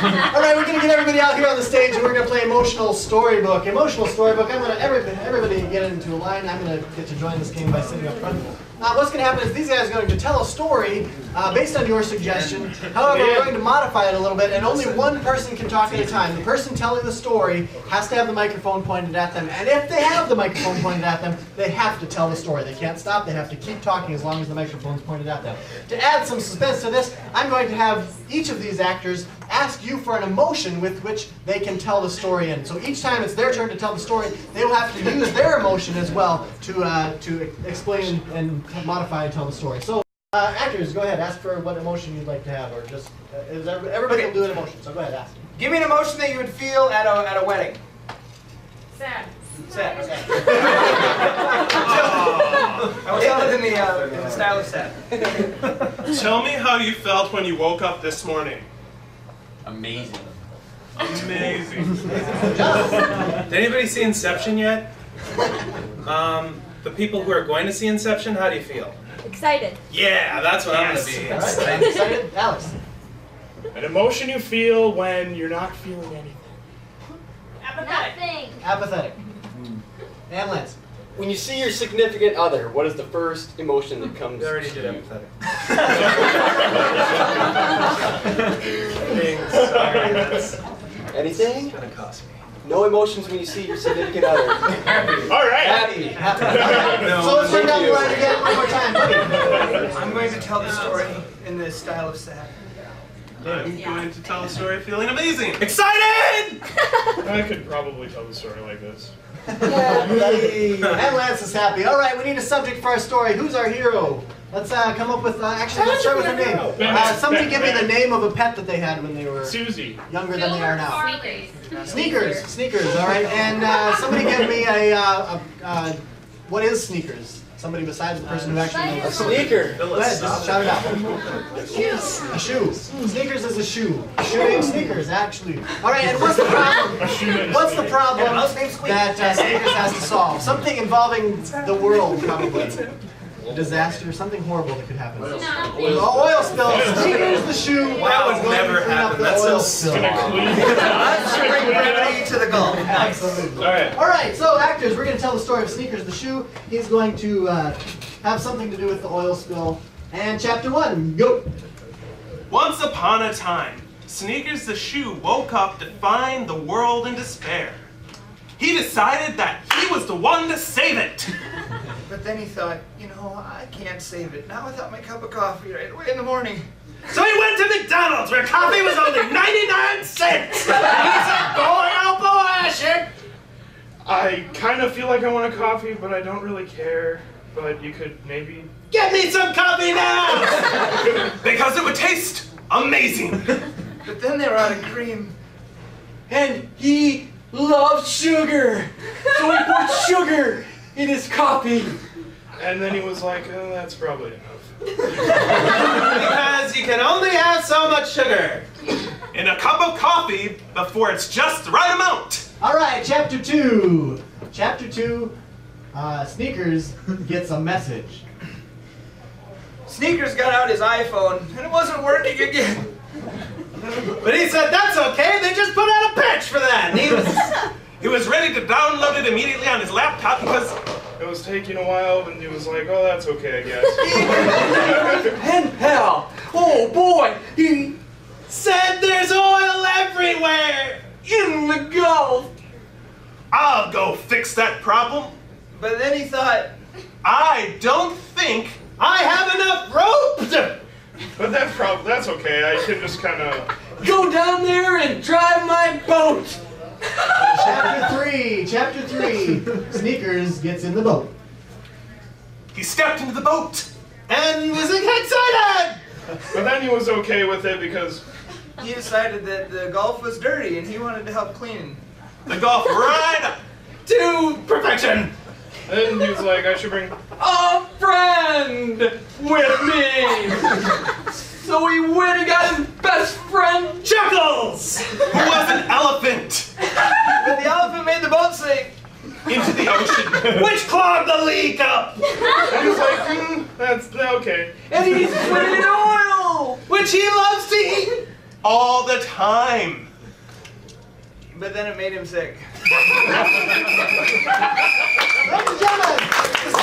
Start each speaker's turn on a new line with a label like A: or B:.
A: All right, we're going to get everybody out here on the stage, and we're going to play Emotional Storybook. Emotional Storybook. I'm going to everybody get into a line. I'm going to get to join this game by sitting up front. What's going to happen is these guys are going to tell a story based on your suggestion. However, we're going to modify it a little bit, and only one person can talk at a time. The person telling the story has to have the microphone pointed at them, and if they have the microphone pointed at them, they have to tell the story. They can't stop. They have to keep talking as long as the microphone's pointed at them. To add some suspense to this, I'm going to have each of these actors ask you for an emotion with which they can tell the story in. So each time it's their turn to tell the story, they will have to use their emotion as well to explain and modify and tell the story. So actors, go ahead, ask for what emotion you'd like to have, or just everybody will do an emotion. So go ahead, ask.
B: Give me an emotion that you would feel at a wedding.
C: Sad.
B: Sad. Okay. I will tell it in the style of sad.
D: Tell me how you felt when you woke up this morning.
E: Amazing.
D: Amazing.
E: Did anybody see Inception yet? The people who are going to see Inception, how do you feel?
C: Excited.
E: Yeah, that's what I'm going to be.
A: All right, excited? Alex.
D: An emotion you feel when you're not feeling anything.
C: Nothing.
A: Apathetic. And Lance.
F: When you see your significant other, what is the first emotion that comes
E: We already
F: to
E: did
F: you?
E: empathetic.
F: Anything?
E: It's going to cost me.
F: No emotions when you see your significant other.
D: All right.
F: Happy.
A: So let's bring down the line again one more time, buddy.
B: I'm going to tell the story in the style of sad.
D: I'm going to tell the story feeling amazing.
E: Excited!
D: I could probably tell the story like this.
A: And Lance is happy. All right, we need a subject for our story. Who's our hero? Let's come up with, actually, let's start with a name. Somebody give me the name of a pet that they had when they were
D: Susie.
A: younger than they are now.
C: Sneakers.
A: Sneakers, all right. And somebody give me what is Sneakers? Somebody besides the person who actually knows.
F: A sneaker.
A: Go ahead, just shout it out. A shoe. Sneakers is a shoe. A shoe named Sneakers, actually. All right, and what's the problem? What's the problem that Sneakers has to solve? Something involving the world, probably. A disaster, something horrible that could happen. Oil spill. Sneakers the shoe.
E: That would never happen. That's so silly.
B: Let's bring brevity to the goal.
A: Absolutely.
D: All
A: Alright, so actors, we're going to tell the story of Sneakers the shoe. He's going to have something to do with the oil spill. And chapter 1, go!
D: Once upon a time, Sneakers the shoe woke up to find the world in despair. He decided that he was the one to save it.
B: But then he thought, I can't save it. Not without my cup of coffee right away in the morning.
D: So he went to McDonald's where coffee was only 99 cents. He said, boy, oh boy,
G: I kind of feel like I want a coffee, but I don't really care. But you could maybe...
D: get me some coffee now! Because it would taste amazing.
B: But then they were out of cream.
F: And he loves sugar. So he put sugar in his coffee.
G: And then he was like, oh, that's probably enough.
D: Because you can only have so much sugar in a cup of coffee before it's just the right amount.
A: Alright, chapter 2. Chapter 2, Sneakers gets a message.
B: Sneakers got out his iPhone, and it wasn't working again.
D: But he said, that's okay, they just put out a patch for that. And he was ready to download it immediately on his laptop because
G: It was taking a while, and he was like, oh, that's okay, I guess.
F: And hell, oh boy, he
D: said there's oil everywhere.
F: in the Gulf.
D: I'll go fix that problem.
B: But then he thought,
D: I don't think I have enough rope.
G: But that's okay, I can just kind of...
F: Go down there and drive my boat.
A: Chapter 3, Sneakers gets in the boat.
D: He stepped into the boat and was excited.
G: But then he was okay with it because...
B: he decided that the Gulf was dirty, and he wanted to help clean.
D: The Gulf right up to perfection.
G: Then he was like, I should bring...
F: A friend with me. So he went and got his best friend,
D: Chuckles, who was an elephant,
B: But the elephant made the boat sink.
D: into the ocean, which clogged the leak up,
G: And he was like, that's okay.
F: and he's swimming in oil.
D: which he loves to eat. all the time.
B: But then it made him sick.
A: Ladies and gentlemen, the